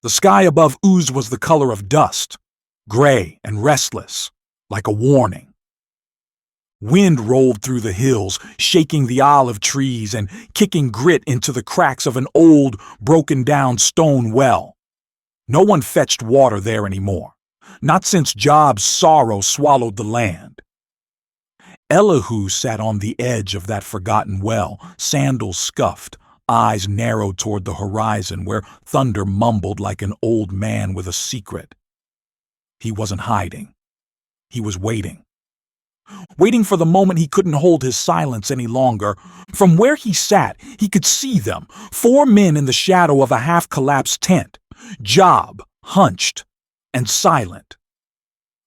The sky above Uz was the color of dust, gray and restless, like a warning. Wind rolled through the hills, shaking the olive trees and kicking grit into the cracks of an old, broken-down stone well. No one fetched water there anymore, not since Job's sorrow swallowed the land. Elihu sat on the edge of that forgotten well, sandals scuffed, eyes narrowed toward the horizon where thunder mumbled like an old man with a secret. He wasn't hiding. He was waiting. Waiting for the moment he couldn't hold his silence any longer. From where he sat, he could see them, 4 men in the shadow of a half-collapsed tent, Job, hunched and silent.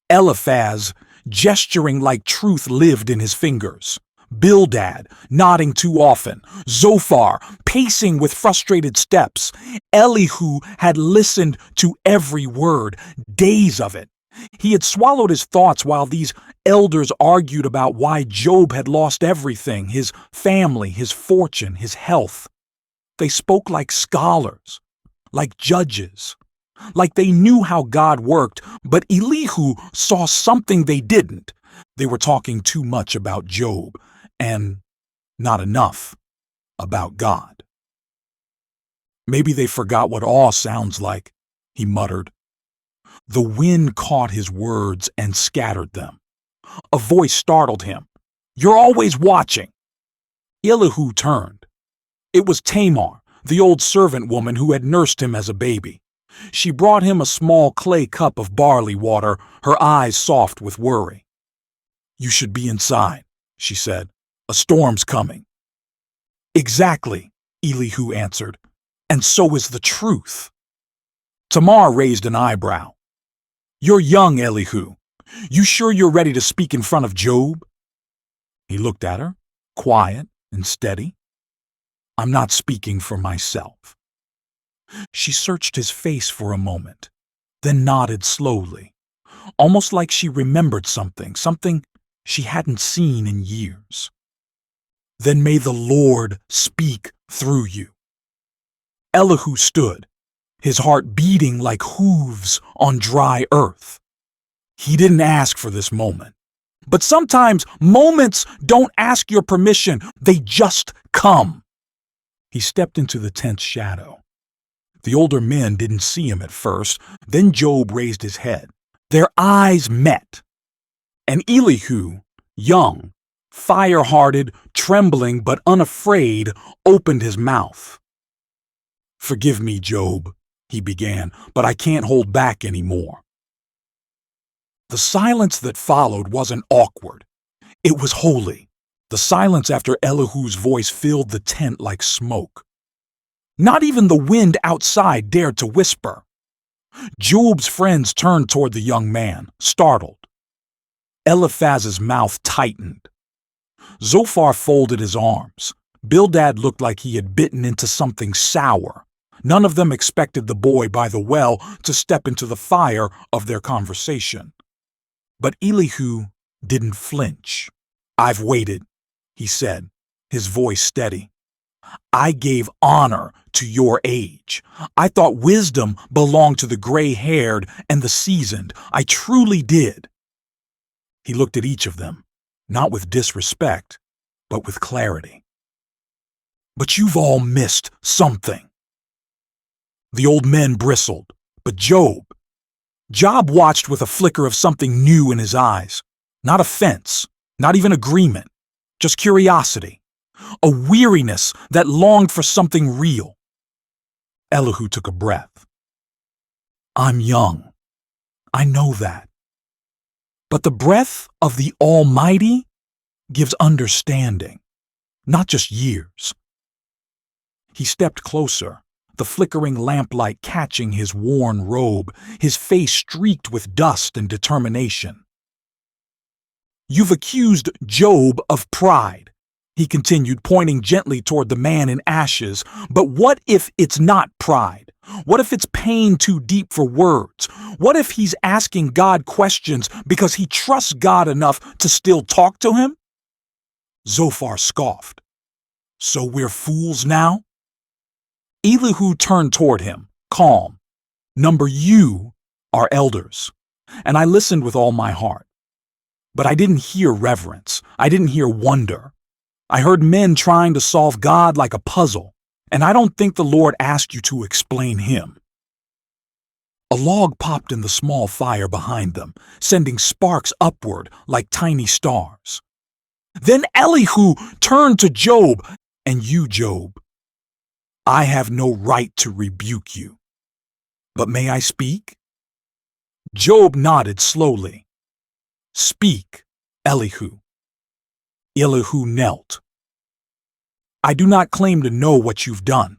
Eliphaz, gesturing like truth lived in his fingers. Bildad, nodding too often. Zophar, pacing with frustrated steps. Elihu had listened to every word, days of it. He had swallowed his thoughts while these elders argued about why Job had lost everything, his family, his fortune, his health. They spoke like scholars, like judges, like they knew how God worked, but Elihu saw something they didn't. They were talking too much about Job, and not enough about God. Maybe they forgot what awe sounds like, he muttered. The wind caught his words and scattered them. A voice startled him. "You're always watching." Elihu turned. It was Tamar, the old servant woman who had nursed him as a baby. She brought him a small clay cup of barley water, her eyes soft with worry. "You should be inside," she said. "A storm's coming." "Exactly," Elihu answered, "and so is the truth." Tamar raised an eyebrow. "You're young, Elihu. You sure you're ready to speak in front of Job?" He looked at her, quiet and steady. "I'm not speaking for myself." She searched his face for a moment, then nodded slowly, almost like she remembered something she hadn't seen in years. "Then may the Lord speak through you." Elihu stood, his heart beating like hooves on dry earth. He didn't ask for this moment. But sometimes moments don't ask your permission, they just come. He stepped into the tent's shadow. The older men didn't see him at first, then Job raised his head. Their eyes met. And Elihu, young, fire-hearted, trembling but unafraid, opened his mouth. "Forgive me, Job," he began, "but I can't hold back anymore." The silence that followed wasn't awkward. It was holy. The silence after Elihu's voice filled the tent like smoke. Not even the wind outside dared to whisper. Job's friends turned toward the young man, startled. Eliphaz's mouth tightened. Zophar folded his arms. Bildad looked like he had bitten into something sour. None of them expected the boy by the well to step into the fire of their conversation. But Elihu didn't flinch. "I've waited," he said, his voice steady. "I gave honor to your age. I thought wisdom belonged to the gray-haired and the seasoned. I truly did." He looked at each of them, not with disrespect, but with clarity. "But you've all missed something." The old men bristled, but Job watched with a flicker of something new in his eyes. Not offense, not even agreement, just curiosity. A weariness that longed for something real. Elihu took a breath. "I'm young. I know that. But the breath of the Almighty gives understanding, not just years." He stepped closer, the flickering lamplight catching his worn robe, his face streaked with dust and determination. "You've accused Job of pride," he continued, pointing gently toward the man in ashes. "But what if it's not pride? What if it's pain too deep for words? What if he's asking God questions because he trusts God enough to still talk to him?" Zophar scoffed. "So we're fools now?" Elihu turned toward him, calm. Number you are elders. And I listened with all my heart. But I didn't hear reverence. I didn't hear wonder. I heard men trying to solve God like a puzzle, and I don't think the Lord asked you to explain him. A log popped in the small fire behind them, sending sparks upward like tiny stars. Then Elihu turned to Job, and you, Job, I have no right to rebuke you. But may I speak? Job nodded slowly. Speak, Elihu. Elihu knelt. I do not claim to know what you've done,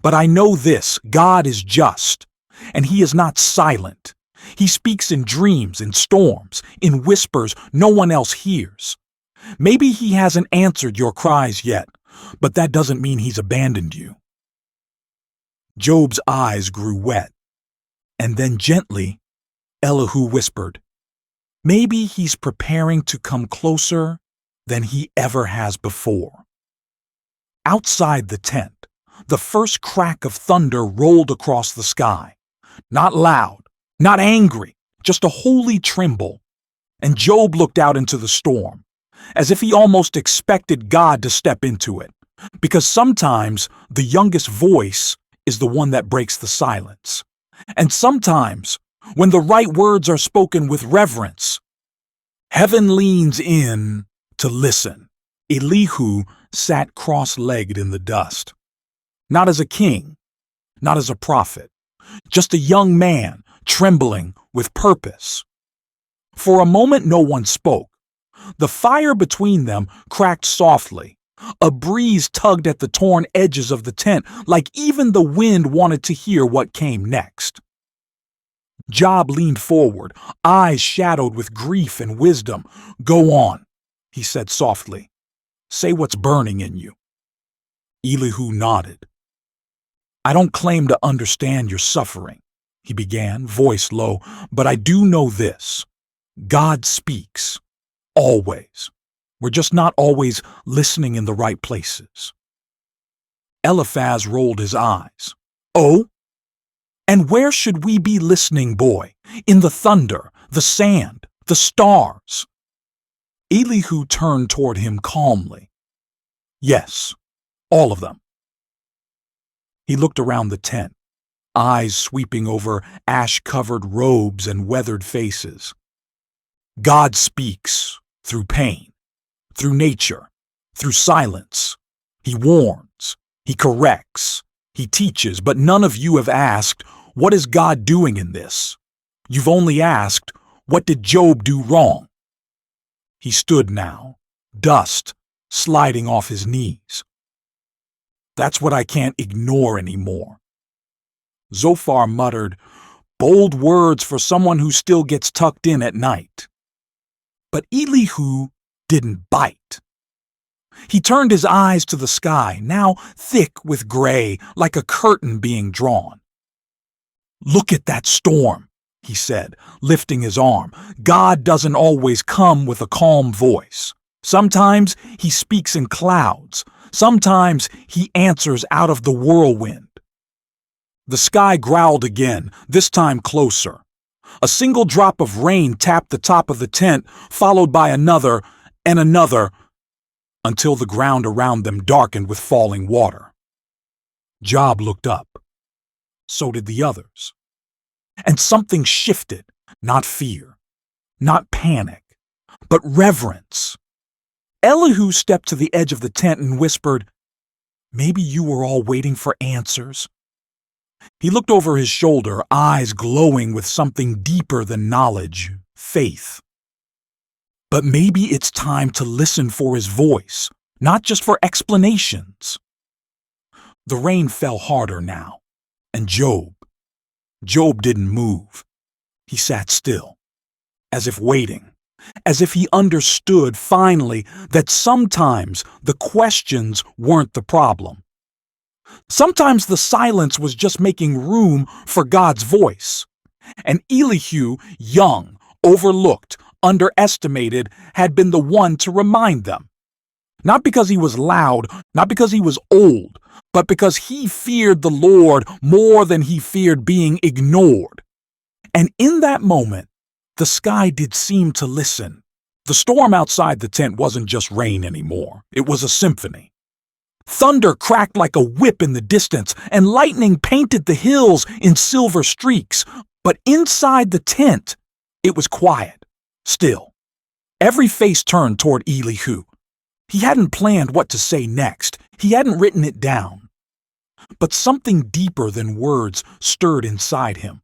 but I know this: God is just, and he is not silent. He speaks in dreams, in storms, in whispers no one else hears. Maybe he hasn't answered your cries yet, but that doesn't mean he's abandoned you. Job's eyes grew wet, and then gently, Elihu whispered, maybe he's preparing to come closer than he ever has before. Outside the tent, the first crack of thunder rolled across the sky. Not loud, not angry, just a holy tremble. And Job looked out into the storm, as if he almost expected God to step into it, because sometimes the youngest voice is the one that breaks the silence. And sometimes, when the right words are spoken with reverence, heaven leans in to listen. Elihu sat cross-legged in the dust. Not as a king, not as a prophet, just a young man trembling with purpose. For a moment no one spoke. The fire between them cracked softly. A breeze tugged at the torn edges of the tent, like even the wind wanted to hear what came next. Job leaned forward, eyes shadowed with grief and wisdom. Go on, he said softly. Say what's burning in you. Elihu nodded. I don't claim to understand your suffering, he began, voice low, but I do know this. God speaks. Always. We're just not always listening in the right places. Eliphaz rolled his eyes. Oh? And where should we be listening, boy? In the thunder, the sand, the stars? Elihu turned toward him calmly. Yes, all of them. He looked around the tent, eyes sweeping over ash-covered robes and weathered faces. God speaks through pain, through nature, through silence. He warns, he corrects, he teaches, but none of you have asked, what is God doing in this? You've only asked, what did Job do wrong? He stood now, dust sliding off his knees. That's what I can't ignore anymore. Zophar muttered, bold words for someone who still gets tucked in at night. But Elihu didn't bite. He turned his eyes to the sky, now thick with gray, like a curtain being drawn. Look at that storm, he said, lifting his arm. God doesn't always come with a calm voice. Sometimes he speaks in clouds. Sometimes he answers out of the whirlwind. The sky growled again, this time closer. A single drop of rain tapped the top of the tent, followed by another and another, until the ground around them darkened with falling water. Job looked up. So did the others. And something shifted, not fear, not panic, but reverence. Elihu stepped to the edge of the tent and whispered, maybe you were all waiting for answers. He looked over his shoulder, eyes glowing with something deeper than knowledge, faith. But maybe it's time to listen for his voice, not just for explanations. The rain fell harder now, and Job didn't move. He sat still, as if waiting, as if he understood finally that sometimes the questions weren't the problem. Sometimes the silence was just making room for God's voice. And Elihu, young, overlooked, underestimated, had been the one to remind them. Not because he was loud, not because he was old, but because he feared the Lord more than he feared being ignored. And in that moment, the sky did seem to listen. The storm outside the tent wasn't just rain anymore. It was a symphony. Thunder cracked like a whip in the distance, and lightning painted the hills in silver streaks. But inside the tent, it was quiet, still. Every face turned toward Elihu. He hadn't planned what to say next. He hadn't written it down. But something deeper than words stirred inside him,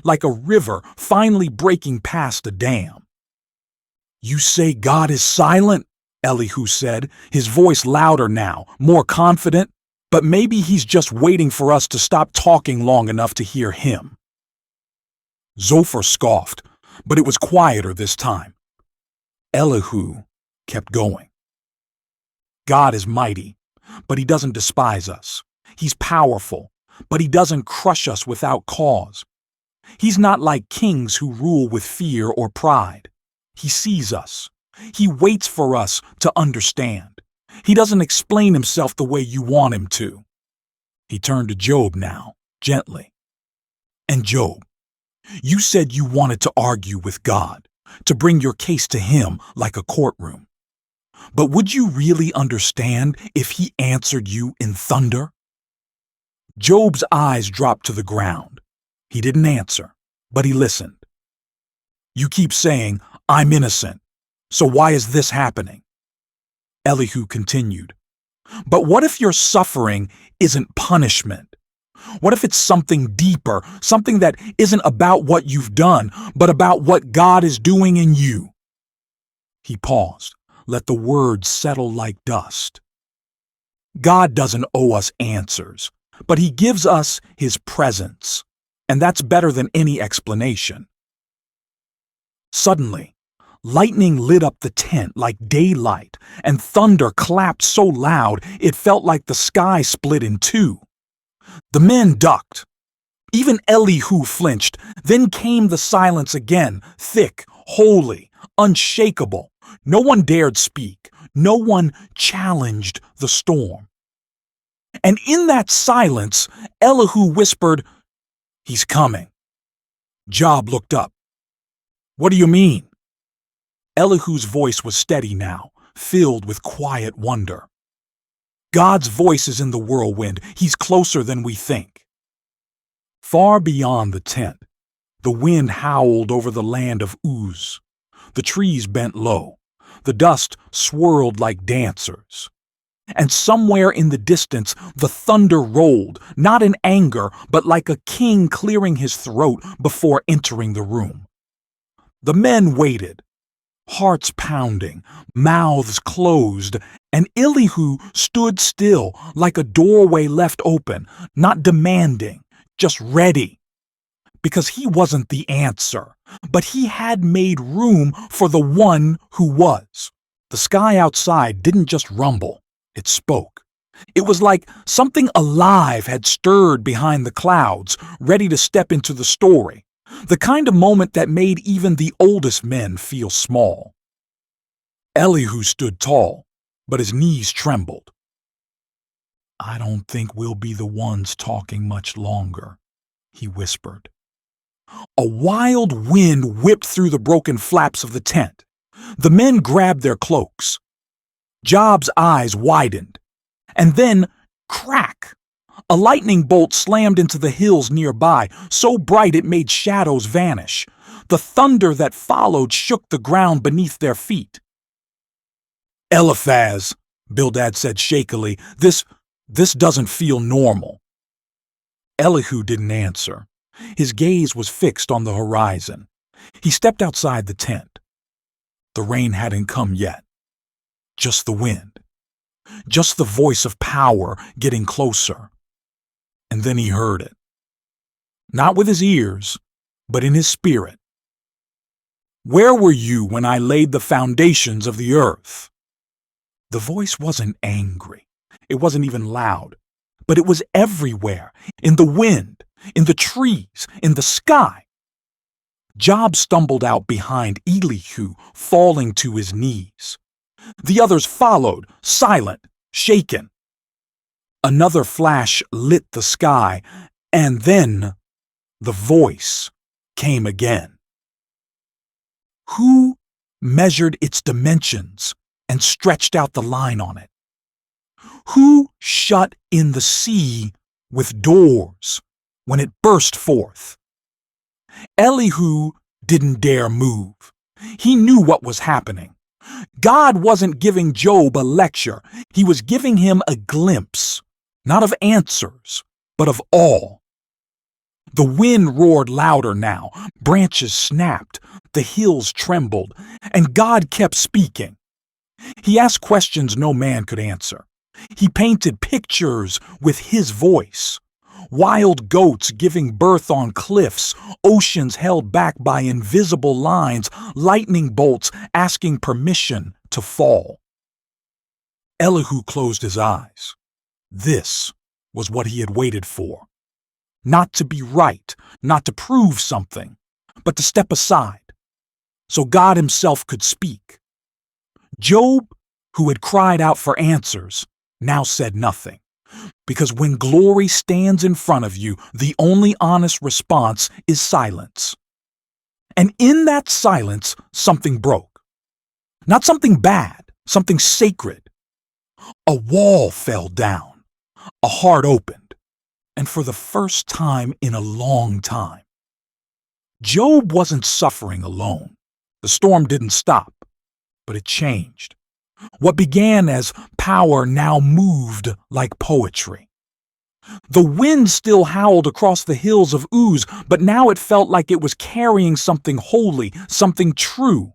like a river finally breaking past a dam. "You say God is silent?" Elihu said, his voice louder now, more confident. "But maybe he's just waiting for us to stop talking long enough to hear him." Zophar scoffed, but it was quieter this time. Elihu kept going. "God is mighty, but he doesn't despise us. He's powerful, but he doesn't crush us without cause. He's not like kings who rule with fear or pride. He sees us. He waits for us to understand. He doesn't explain himself the way you want him to." He turned to Job now, gently. "And Job, you said you wanted to argue with God, to bring your case to him like a courtroom. But would you really understand if he answered you in thunder?" Job's eyes dropped to the ground. He didn't answer, but he listened. "You keep saying, 'I'm innocent,' so why is this happening?" Elihu continued. "But what if your suffering isn't punishment? What if it's something deeper, something that isn't about what you've done, but about what God is doing in you?" He paused, let the words settle like dust. God doesn't owe us answers, but he gives us his presence, and that's better than any explanation. Suddenly, lightning lit up the tent like daylight, and thunder clapped so loud it felt like the sky split in two. The men ducked. Even Elihu flinched. Then came the silence again, thick, holy, unshakable. No one dared speak. No one challenged the storm. And in that silence, Elihu whispered, "He's coming." Job looked up. "What do you mean?" Elihu's voice was steady now, filled with quiet wonder. "God's voice is in the whirlwind. He's closer than we think." Far beyond the tent, the wind howled over the land of Uz. The trees bent low. The dust swirled like dancers. And somewhere in the distance, the thunder rolled, not in anger, but like a king clearing his throat before entering the room. The men waited, hearts pounding, mouths closed, and Elihu stood still like a doorway left open, not demanding, just ready. Because he wasn't the answer, but he had made room for the one who was. The sky outside didn't just rumble, it spoke. It was like something alive had stirred behind the clouds, ready to step into the story. The kind of moment that made even the oldest men feel small. Elihu stood tall, but his knees trembled. "I don't think we'll be the ones talking much longer," he whispered. A wild wind whipped through the broken flaps of the tent. The men grabbed their cloaks. Job's eyes widened. And then, crack! A lightning bolt slammed into the hills nearby, so bright it made shadows vanish. The thunder that followed shook the ground beneath their feet. "Eliphaz," Bildad said shakily, this doesn't feel normal." Elihu didn't answer. His gaze was fixed on the horizon. He stepped outside the tent. The rain hadn't come yet. Just the wind. Just the voice of power getting closer. And then he heard it. Not with his ears, but in his spirit. "Where were you when I laid the foundations of the earth?" The voice wasn't angry. It wasn't even loud. But it was everywhere, in the wind, in the trees, in the sky. Job stumbled out behind Elihu, falling to his knees. The others followed, silent, shaken. Another flash lit the sky, and then the voice came again. Who measured its dimensions and stretched out the line on it? Who shut in the sea with doors when it burst forth? Elihu didn't dare move. He knew what was happening. God wasn't giving Job a lecture. He was giving him a glimpse, not of answers, but of awe. The wind roared louder now, branches snapped, the hills trembled, and God kept speaking. He asked questions no man could answer. He painted pictures with his voice. Wild goats giving birth on cliffs, oceans held back by invisible lines, lightning bolts asking permission to fall. Elihu closed his eyes. This was what he had waited for. Not to be right, not to prove something, but to step aside, so God himself could speak. Job, who had cried out for answers, now said nothing. Because when glory stands in front of you, the only honest response is silence. And in that silence, something broke. Not something bad, something sacred. A wall fell down. A heart opened. And for the first time in a long time. Job wasn't suffering alone. The storm didn't stop, but it changed. What began as power now moved like poetry. The wind still howled across the hills of Uz, but now it felt like it was carrying something holy, something true.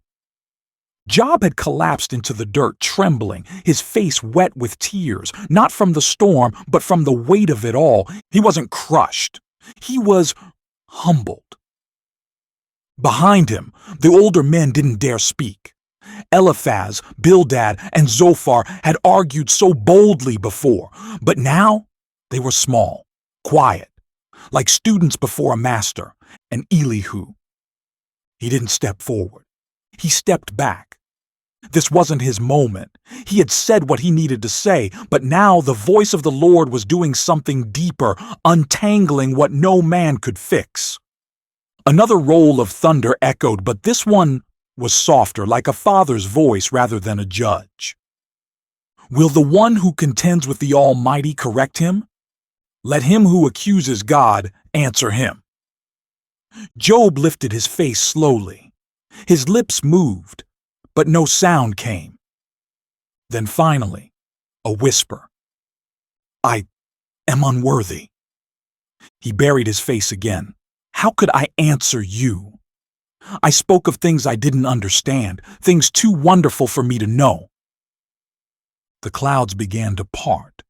Job had collapsed into the dirt, trembling, his face wet with tears, not from the storm, but from the weight of it all. He wasn't crushed. He was humbled. Behind him, the older men didn't dare speak. Eliphaz, Bildad, and Zophar had argued so boldly before, but now they were small, quiet, like students before a master, and Elihu. He didn't step forward. He stepped back. This wasn't his moment. He had said what he needed to say, but now the voice of the Lord was doing something deeper, untangling what no man could fix. Another roll of thunder echoed, but this one was softer, like a father's voice rather than a judge. Will the one who contends with the Almighty correct him? Let him who accuses God answer him. Job lifted his face slowly. His lips moved, but no sound came. Then finally, a whisper. I am unworthy. He buried his face again. How could I answer you? I spoke of things I didn't understand, things too wonderful for me to know. The clouds began to part.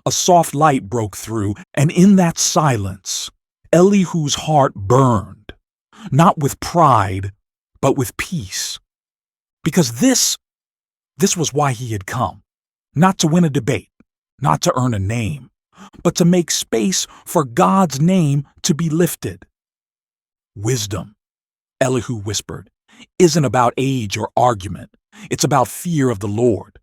A soft light broke through, and in that silence, Elihu's heart burned, not with pride, but with peace. Because this was why he had come, not to win a debate, not to earn a name, but to make space for God's name to be lifted. Wisdom, Elihu whispered, isn't about age or argument. It's about fear of the Lord.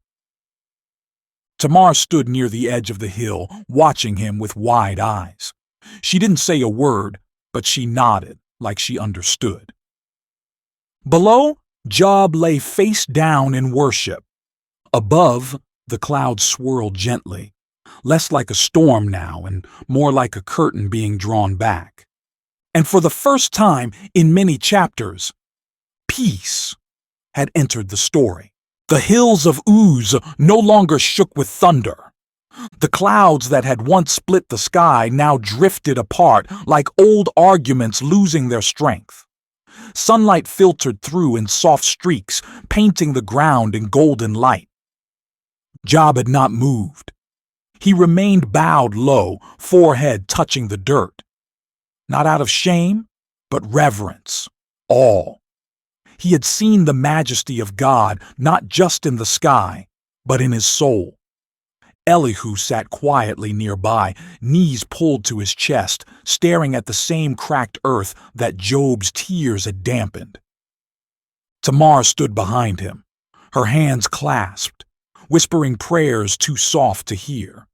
Tamar stood near the edge of the hill, watching him with wide eyes. She didn't say a word, but she nodded like she understood. Below, Job lay face down in worship. Above, the clouds swirled gently, less like a storm now and more like a curtain being drawn back. And for the first time in many chapters, peace had entered the story. The hills of Uz no longer shook with thunder. The clouds that had once split the sky now drifted apart like old arguments losing their strength. Sunlight filtered through in soft streaks, painting the ground in golden light. Job had not moved. He remained bowed low, forehead touching the dirt. Not out of shame, but reverence, awe. He had seen the majesty of God not just in the sky, but in his soul. Elihu sat quietly nearby, knees pulled to his chest, staring at the same cracked earth that Job's tears had dampened. Tamar stood behind him, her hands clasped, whispering prayers too soft to hear.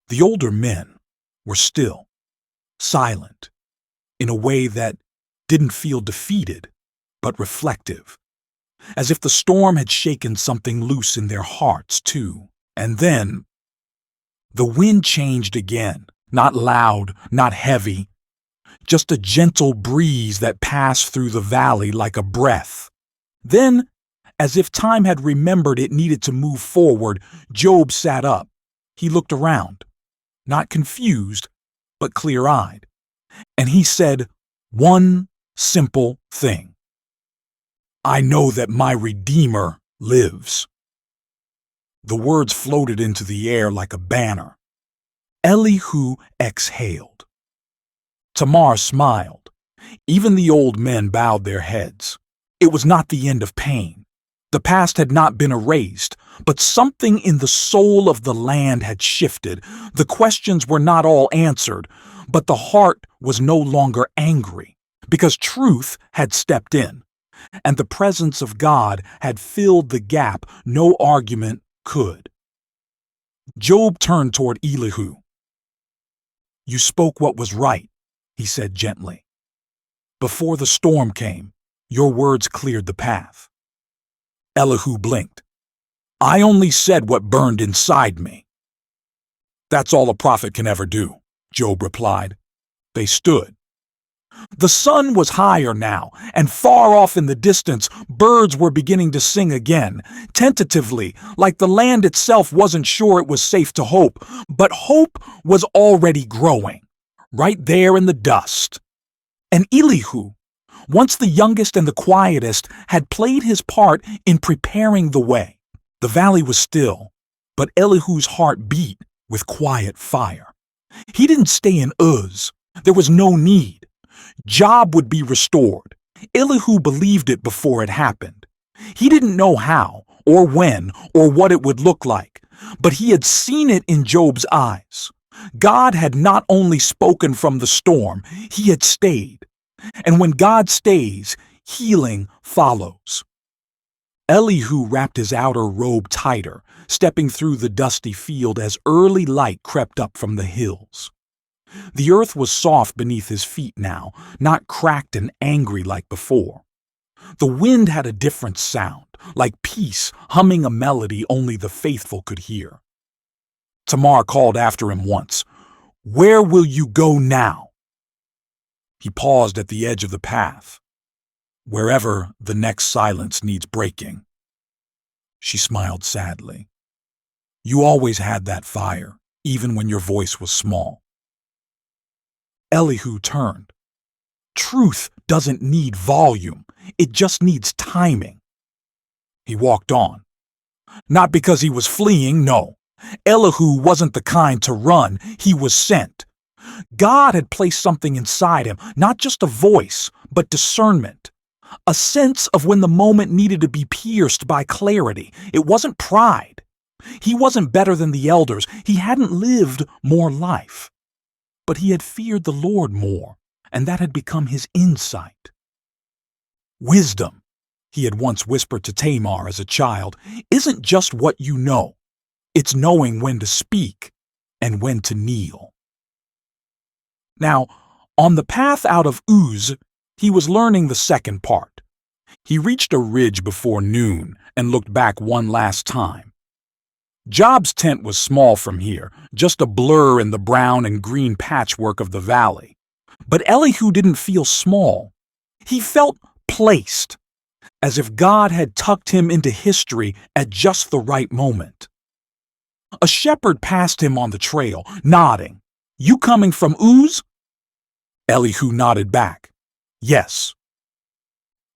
The older men were still, silent, in a way that didn't feel defeated, but reflective, as if the storm had shaken something loose in their hearts, too. And then the wind changed again, not loud, not heavy, just a gentle breeze that passed through the valley like a breath. Then, as if time had remembered it needed to move forward, Job sat up. He looked around, not confused, but clear-eyed. And he said one simple thing. I know that my Redeemer lives. The words floated into the air like a banner. Elihu exhaled. Tamar smiled. Even the old men bowed their heads. It was not the end of pain. The past had not been erased, but something in the soul of the land had shifted. The questions were not all answered, but the heart was no longer angry, because truth had stepped in, and the presence of God had filled the gap no argument could. Job turned toward Elihu. You spoke what was right, he said gently. Before the storm came, your words cleared the path. Elihu blinked. I only said what burned inside me. That's all a prophet can ever do, Job replied. They stood. The sun was higher now, and far off in the distance, birds were beginning to sing again, tentatively, like the land itself wasn't sure it was safe to hope, but hope was already growing, right there in the dust. And Elihu, once the youngest and the quietest, had played his part in preparing the way. The valley was still, but Elihu's heart beat with quiet fire. He didn't stay in Uz. There was no need. Job would be restored. Elihu believed it before it happened. He didn't know how, or when, or what it would look like, but he had seen it in Job's eyes. God had not only spoken from the storm, he had stayed. And when God stays, healing follows. Elihu wrapped his outer robe tighter, stepping through the dusty field as early light crept up from the hills. The earth was soft beneath his feet now, not cracked and angry like before. The wind had a different sound, like peace humming a melody only the faithful could hear. Tamar called after him once, Where will you go now? He paused at the edge of the path, wherever the next silence needs breaking. She smiled sadly. You always had that fire, even when your voice was small. Elihu turned. Truth doesn't need volume, it just needs timing. He walked on. Not because he was fleeing, no. Elihu wasn't the kind to run, he was sent. God had placed something inside him, not just a voice, but discernment. A sense of when the moment needed to be pierced by clarity. It wasn't pride. He wasn't better than the elders. He hadn't lived more life. But he had feared the Lord more, and that had become his insight. Wisdom, he had once whispered to Tamar as a child, isn't just what you know. It's knowing when to speak and when to kneel. Now, on the path out of Uz, he was learning the second part. He reached a ridge before noon and looked back one last time. Job's tent was small from here, just a blur in the brown and green patchwork of the valley. But Elihu didn't feel small. He felt placed, as if God had tucked him into history at just the right moment. A shepherd passed him on the trail, nodding. You coming from Uz? Elihu nodded back. Yes.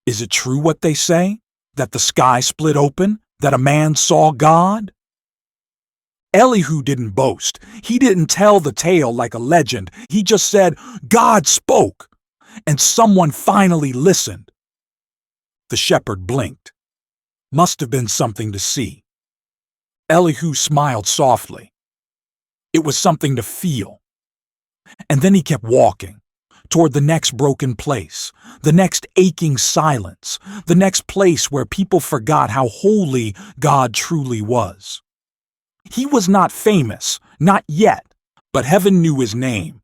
Is it true what they say? That the sky split open? That a man saw God? Elihu didn't boast. He didn't tell the tale like a legend. He just said, God spoke, and someone finally listened. The shepherd blinked. Must have been something to see. Elihu smiled softly. It was something to feel. And then he kept walking, toward the next broken place, the next aching silence, the next place where people forgot how holy God truly was. He was not famous, not yet, But heaven knew his name,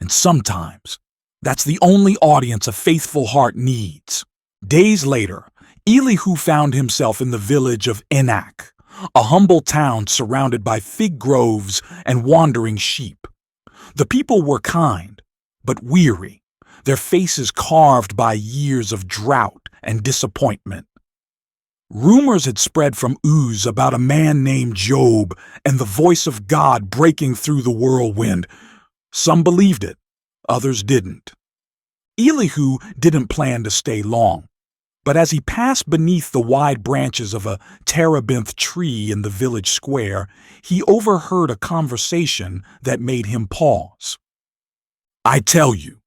and sometimes that's the only audience a faithful heart needs. Days later, Elihu found himself in the village of Enak, a humble town surrounded by fig groves and wandering sheep. The people were kind, but weary, their faces carved by years of drought and disappointment. Rumors had spread from Uz about a man named Job and the voice of God breaking through the whirlwind. Some believed it, others didn't. Elihu didn't plan to stay long, but as he passed beneath the wide branches of a terebinth tree in the village square, he overheard a conversation that made him pause. "I tell you,"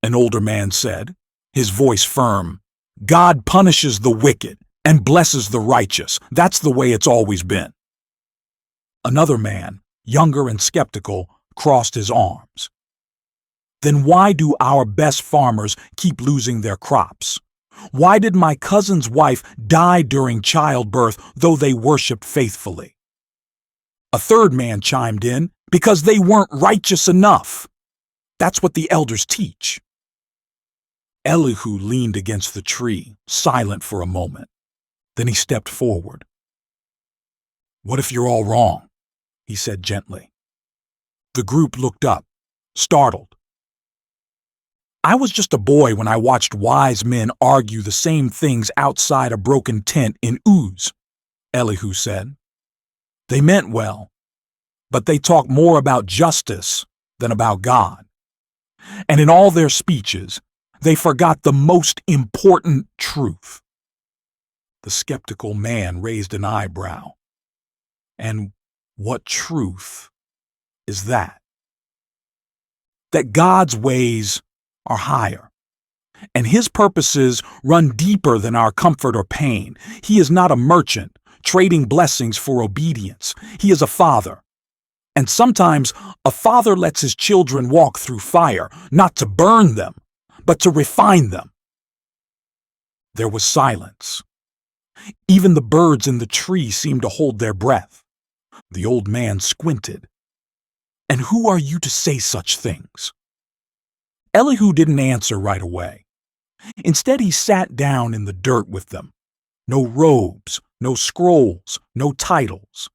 an older man said, his voice firm, "God punishes the wicked and blesses the righteous. That's the way it's always been." Another man, younger and skeptical, crossed his arms. "Then why do our best farmers keep losing their crops? Why did my cousin's wife die during childbirth, though they worshipped faithfully?" A third man chimed in, "Because they weren't righteous enough. That's what the elders teach." Elihu leaned against the tree, silent for a moment. Then he stepped forward. "What if you're all wrong?" he said gently. The group looked up, startled. "I was just a boy when I watched wise men argue the same things outside a broken tent in Uz," Elihu said. "They meant well, but they talked more about justice than about God. And in all their speeches, they forgot the most important truth." The skeptical man raised an eyebrow. "And what truth is that?" "That God's ways are higher, and his purposes run deeper than our comfort or pain. He is not a merchant, trading blessings for obedience. He is a father. And sometimes a father lets his children walk through fire, not to burn them, but to refine them." There was silence. Even the birds in the tree seemed to hold their breath. The old man squinted. "And who are you to say such things?" Elihu didn't answer right away. Instead, he sat down in the dirt with them. No robes, no scrolls, no titles.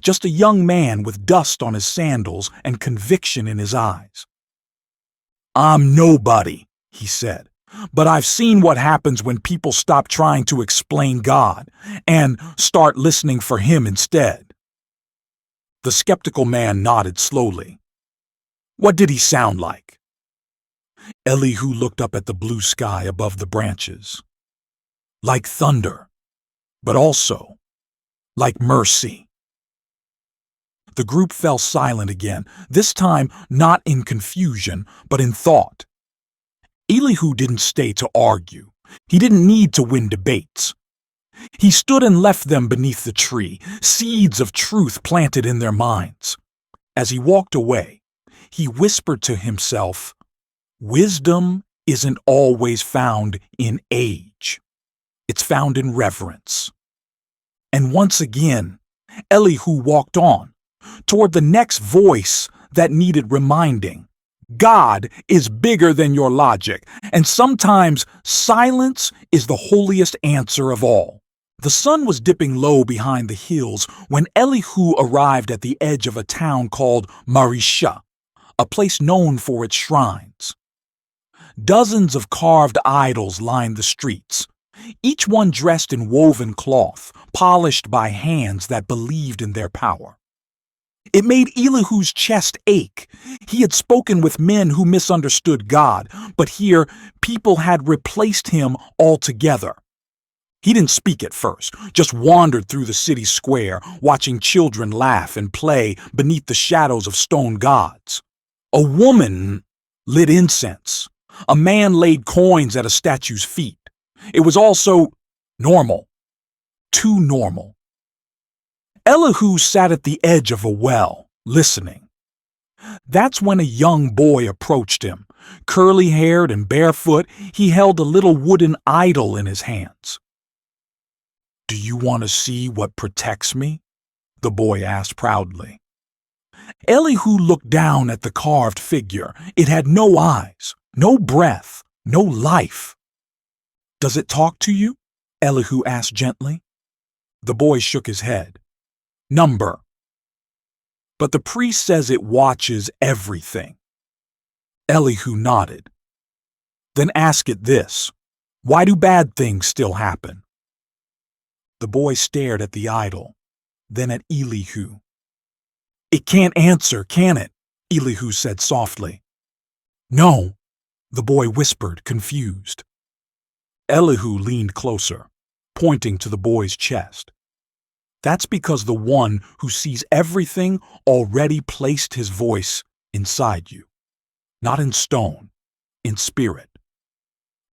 Just a young man with dust on his sandals and conviction in his eyes. "I'm nobody," he said, "but I've seen what happens when people stop trying to explain God and start listening for Him instead." The skeptical man nodded slowly. "What did he sound like?" Elihu looked up at the blue sky above the branches. "Like thunder, but also like mercy." The group fell silent again, this time not in confusion, but in thought. Elihu didn't stay to argue. He didn't need to win debates. He stood and left them beneath the tree, seeds of truth planted in their minds. As he walked away, he whispered to himself, "Wisdom isn't always found in age. It's found in reverence." And once again, Elihu walked on, toward the next voice that needed reminding. God is bigger than your logic, and sometimes silence is the holiest answer of all. The sun was dipping low behind the hills when Elihu arrived at the edge of a town called Marisha, a place known for its shrines. Dozens of carved idols lined the streets, each one dressed in woven cloth, polished by hands that believed in their power. It made Elihu's chest ache. He had spoken with men who misunderstood God, but here people had replaced him altogether. He didn't speak at first, just wandered through the city square, watching children laugh and play beneath the shadows of stone gods. A woman lit incense. A man laid coins at a statue's feet. It was all so normal. Too normal. Elihu sat at the edge of a well, listening. That's when a young boy approached him. Curly-haired and barefoot, he held a little wooden idol in his hands. "Do you want to see what protects me?" the boy asked proudly. Elihu looked down at the carved figure. It had no eyes, no breath, no life. "Does it talk to you?" Elihu asked gently. The boy shook his head. "Number." "But the priest says it watches everything." Elihu nodded. "Then ask it this: why do bad things still happen?" The boy stared at the idol, then at Elihu. "It can't answer, can it?" Elihu said softly. "No," the boy whispered, confused. Elihu leaned closer, pointing to the boy's chest. "That's because the one who sees everything already placed his voice inside you. Not in stone, in spirit."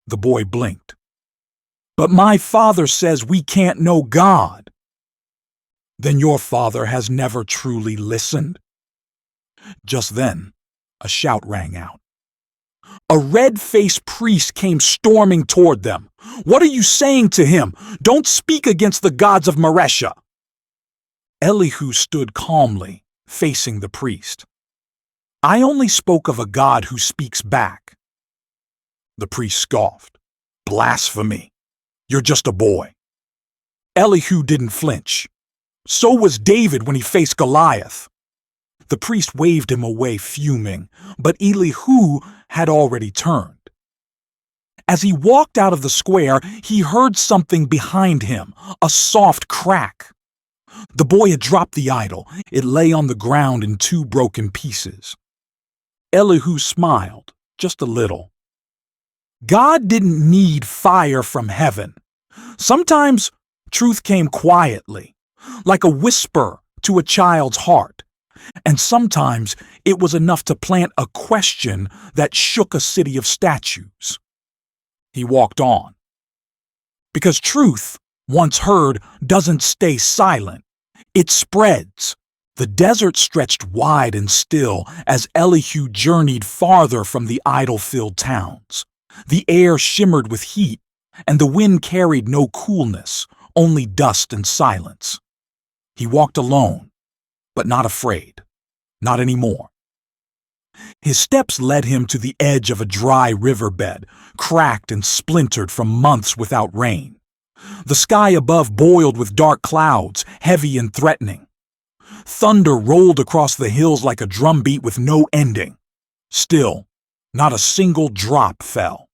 The boy blinked. "But my father says we can't know God." "Then your father has never truly listened." Just then, a shout rang out. A red-faced priest came storming toward them. "What are you saying to him? Don't speak against the gods of Maresha." Elihu stood calmly, facing the priest. "I only spoke of a God who speaks back." The priest scoffed. "Blasphemy! You're just a boy." Elihu didn't flinch. So was David when he faced Goliath. The priest waved him away, fuming, but Elihu had already turned. As he walked out of the square, he heard something behind him, a soft crack. The boy had dropped the idol. It lay on the ground in 2 broken pieces. Elihu smiled, just a little. God didn't need fire from heaven. Sometimes truth came quietly, like a whisper to a child's heart. And sometimes it was enough to plant a question that shook a city of statues. He walked on. Because truth, once heard, doesn't stay silent. It spreads. The desert stretched wide and still as Elihu journeyed farther from the idol-filled towns. The air shimmered with heat, and the wind carried no coolness, only dust and silence. He walked alone, but not afraid. Not anymore. His steps led him to the edge of a dry riverbed, cracked and splintered from months without rain. The sky above boiled with dark clouds, heavy and threatening. Thunder rolled across the hills like a drumbeat with no ending. Still, not a single drop fell.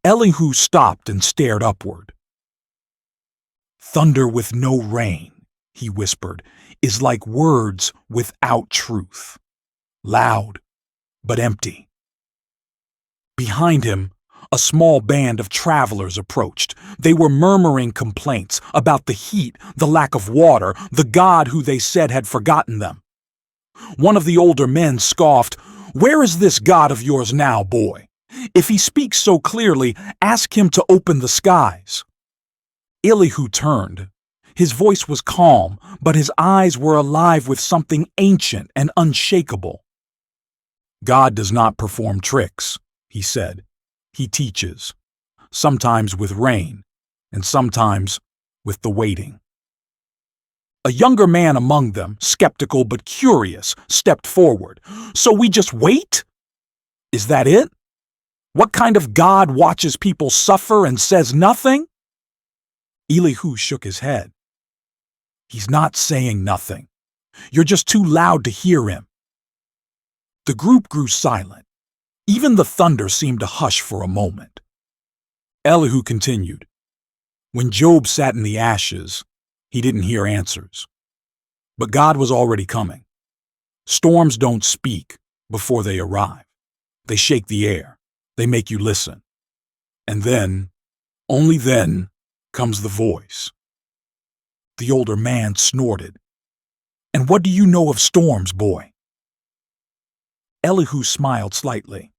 Elihu stopped and stared upward. "Thunder with no rain," he whispered, "is like words without truth. Loud, but empty." Behind him, a small band of travelers approached. They were murmuring complaints about the heat, the lack of water, the God who they said had forgotten them. One of the older men scoffed, "Where is this God of yours now, boy? If he speaks so clearly, ask him to open the skies." Elihu turned. His voice was calm, but his eyes were alive with something ancient and unshakable. "God does not perform tricks," he said. "He teaches, sometimes with rain, and sometimes with the waiting." A younger man among them, skeptical but curious, stepped forward. "So we just wait? Is that it? What kind of God watches people suffer and says nothing?" Elihu shook his head. "He's not saying nothing. You're just too loud to hear him." The group grew silent. Even the thunder seemed to hush for a moment. Elihu continued. "When Job sat in the ashes, he didn't hear answers. But God was already coming. Storms don't speak before they arrive. They shake the air. They make you listen. And then, only then, comes the voice." The older man snorted. "And what do you know of storms, boy?" Elihu smiled slightly.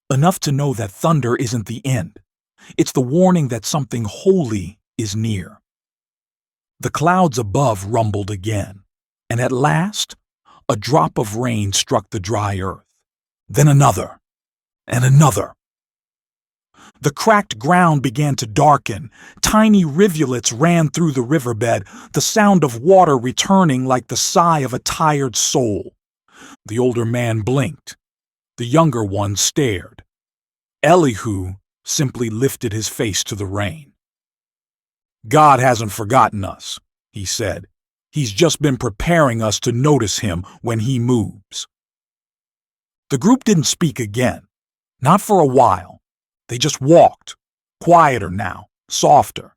"Enough to know that thunder isn't the end. It's the warning that something holy is near." The clouds above rumbled again, and at last, a drop of rain struck the dry earth. Then another, and another. The cracked ground began to darken. Tiny rivulets ran through the riverbed, the sound of water returning like the sigh of a tired soul. The older man blinked. The younger one stared. Elihu simply lifted his face to the rain. "God hasn't forgotten us," he said. "He's just been preparing us to notice him when he moves." The group didn't speak again. Not for a while. They just walked, quieter now, softer.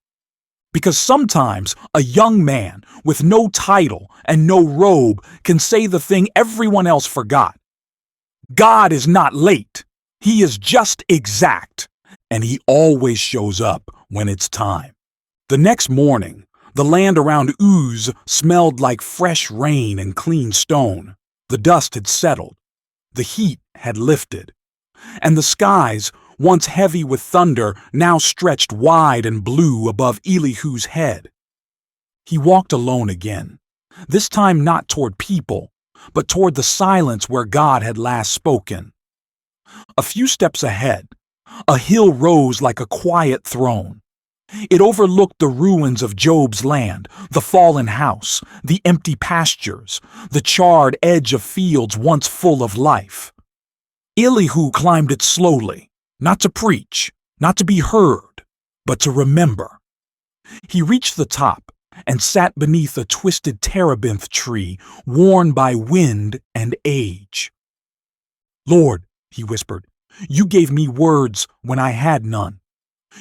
Because sometimes a young man with no title and no robe can say the thing everyone else forgot. God is not late. He is just exact. And he always shows up when it's time. The next morning, the land around Uz smelled like fresh rain and clean stone. The dust had settled. The heat had lifted. And the skies, once heavy with thunder, now stretched wide and blue above Elihu's head. He walked alone again, this time not toward people, but toward the silence where God had last spoken. A few steps ahead, a hill rose like a quiet throne. It overlooked the ruins of Job's land, the fallen house, the empty pastures, the charred edge of fields once full of life. Elihu climbed it slowly, not to preach, not to be heard, but to remember. He reached the top and sat beneath a twisted terebinth tree worn by wind and age. "Lord," he whispered, "you gave me words when I had none.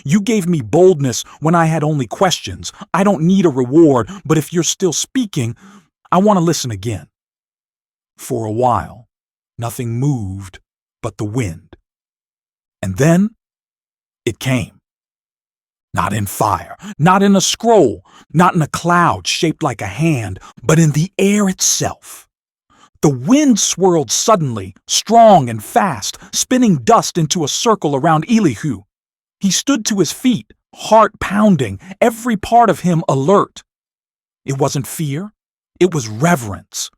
You gave me boldness when I had only questions. I don't need a reward, but if you're still speaking, I want to listen again." For a while, nothing moved but the wind. And then it came. Not in fire, not in a scroll, not in a cloud shaped like a hand, but in the air itself. The wind swirled suddenly, strong and fast, spinning dust into a circle around Elihu. He stood to his feet, heart pounding, every part of him alert. It wasn't fear, it was reverence.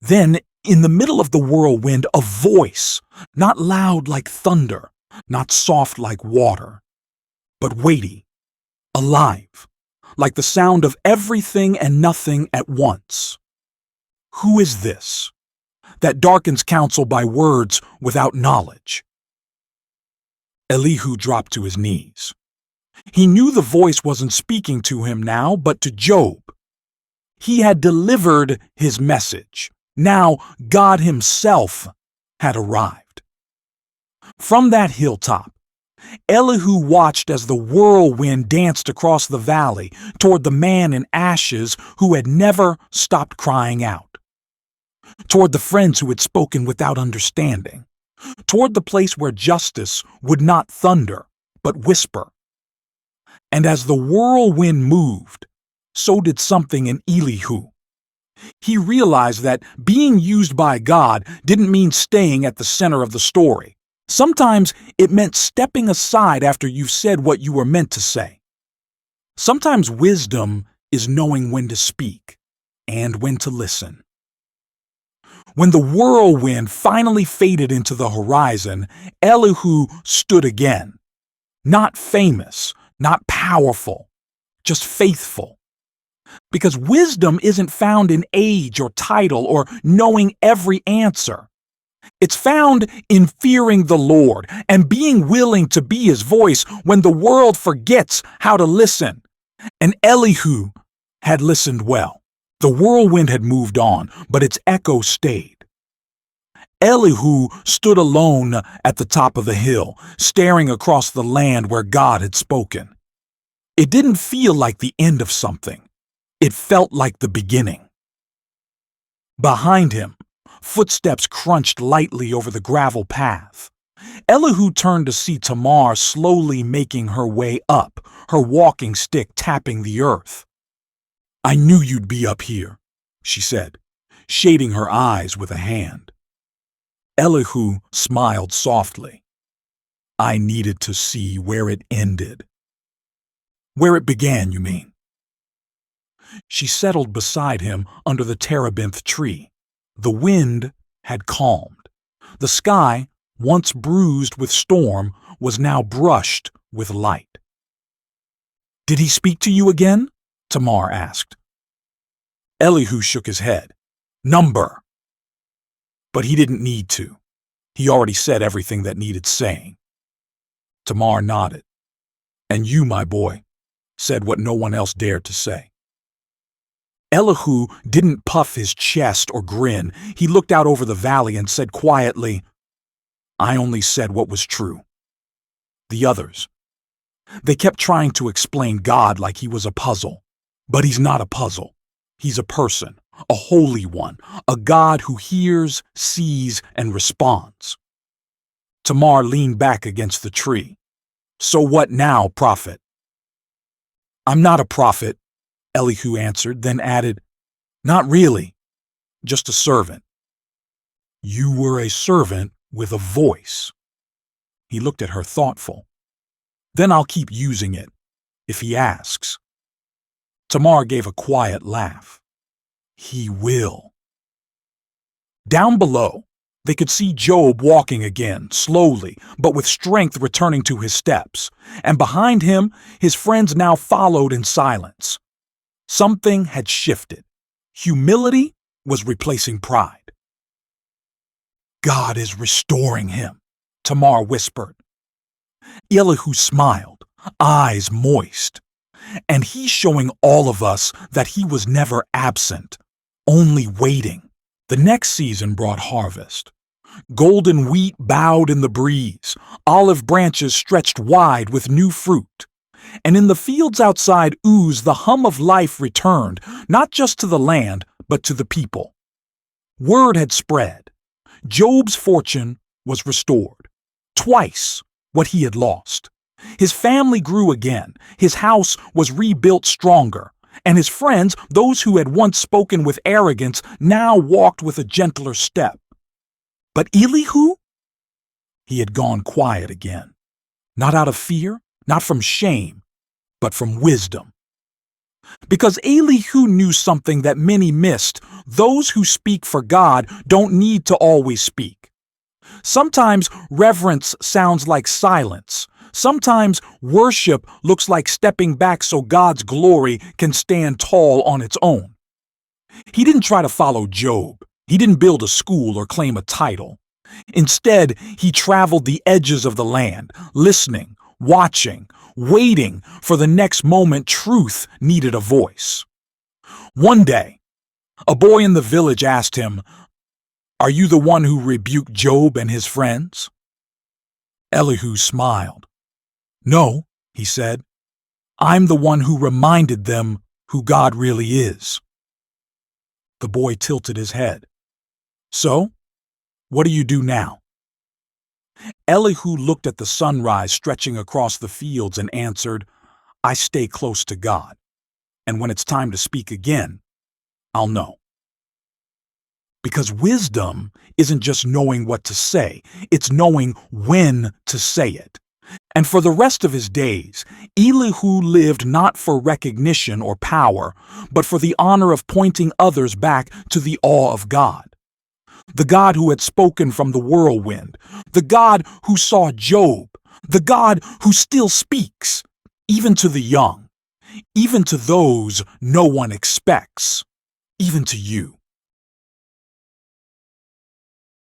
Then, in the middle of the whirlwind, a voice, not loud like thunder, not soft like water, but weighty, alive, like the sound of everything and nothing at once. "Who is this that darkens counsel by words without knowledge?" Elihu dropped to his knees. He knew the voice wasn't speaking to him now, but to Job. He had delivered his message. Now God himself had arrived. From that hilltop, Elihu watched as the whirlwind danced across the valley toward the man in ashes who had never stopped crying out, toward the friends who had spoken without understanding, toward the place where justice would not thunder, but whisper. And as the whirlwind moved, so did something in Elihu. He realized that being used by God didn't mean staying at the center of the story. Sometimes it meant stepping aside after you've said what you were meant to say. Sometimes wisdom is knowing when to speak and when to listen. When the whirlwind finally faded into the horizon, Elihu stood again. Not famous, not powerful, just faithful. Because wisdom isn't found in age or title or knowing every answer. It's found in fearing the Lord and being willing to be his voice when the world forgets how to listen. And Elihu had listened well. The whirlwind had moved on, but its echo stayed. Elihu stood alone at the top of the hill, staring across the land where God had spoken. It didn't feel like the end of something. It felt like the beginning. Behind him, footsteps crunched lightly over the gravel path. Elihu turned to see Tamar slowly making her way up, her walking stick tapping the earth. "I knew you'd be up here," she said, shading her eyes with a hand. Elihu smiled softly. "I needed to see where it ended." "Where it began, you mean?" She settled beside him under the terebinth tree. The wind had calmed. The sky once bruised with storm, was now brushed with light. "Did he speak to you again?" Tamar asked. Elihu shook his head. "Number." But he didn't need to. He already said everything that needed saying. Tamar nodded. "And you, my boy," said what no one else dared to say. Elihu didn't puff his chest or grin. He looked out over the valley and said quietly, "I only said what was true." The others, they kept trying to explain God like he was a puzzle. But he's not a puzzle. He's a person, a holy one, a God who hears, sees, and responds. Tamar leaned back against the tree. "So what now, prophet?" "I'm not a prophet," Elihu answered, then added, "Not really, just a servant." "You were a servant with a voice." He looked at her thoughtful. "Then I'll keep using it, if he asks." Tamar gave a quiet laugh. "He will." Down below, they could see Job walking again, slowly, but with strength returning to his steps, and behind him, his friends now followed in silence. Something had shifted. Humility was replacing pride. "God is restoring him," Tamar whispered. Elihu smiled, eyes moist. "And he's showing all of us that he was never absent, only waiting." The next season brought harvest. Golden wheat bowed in the breeze, olive branches stretched wide with new fruit. And in the fields outside Uz, the hum of life returned, not just to the land, but to the people. Word had spread. Job's fortune was restored. Twice what he had lost. His family grew again, his house was rebuilt stronger, and his friends, those who had once spoken with arrogance, now walked with a gentler step. But Elihu? He had gone quiet again. Not out of fear, not from shame, but from wisdom. Because Elihu knew something that many missed. Those who speak for God don't need to always speak. Sometimes reverence sounds like silence. Sometimes worship looks like stepping back so God's glory can stand tall on its own. He didn't try to follow Job. He didn't build a school or claim a title. Instead, he traveled the edges of the land, listening, watching, waiting for the next moment truth needed a voice. One day, a boy in the village asked him, "Are you the one who rebuked Job and his friends?" Elihu smiled. "No," he said, "I'm the one who reminded them who God really is." The boy tilted his head. "So, what do you do now?" Elihu looked at the sunrise stretching across the fields and answered, "I stay close to God, and when it's time to speak again, I'll know." Because wisdom isn't just knowing what to say, it's knowing when to say it. And for the rest of his days, Elihu lived not for recognition or power, but for the honor of pointing others back to the awe of God. The God who had spoken from the whirlwind, the God who saw Job, the God who still speaks, even to the young, even to those no one expects, even to you.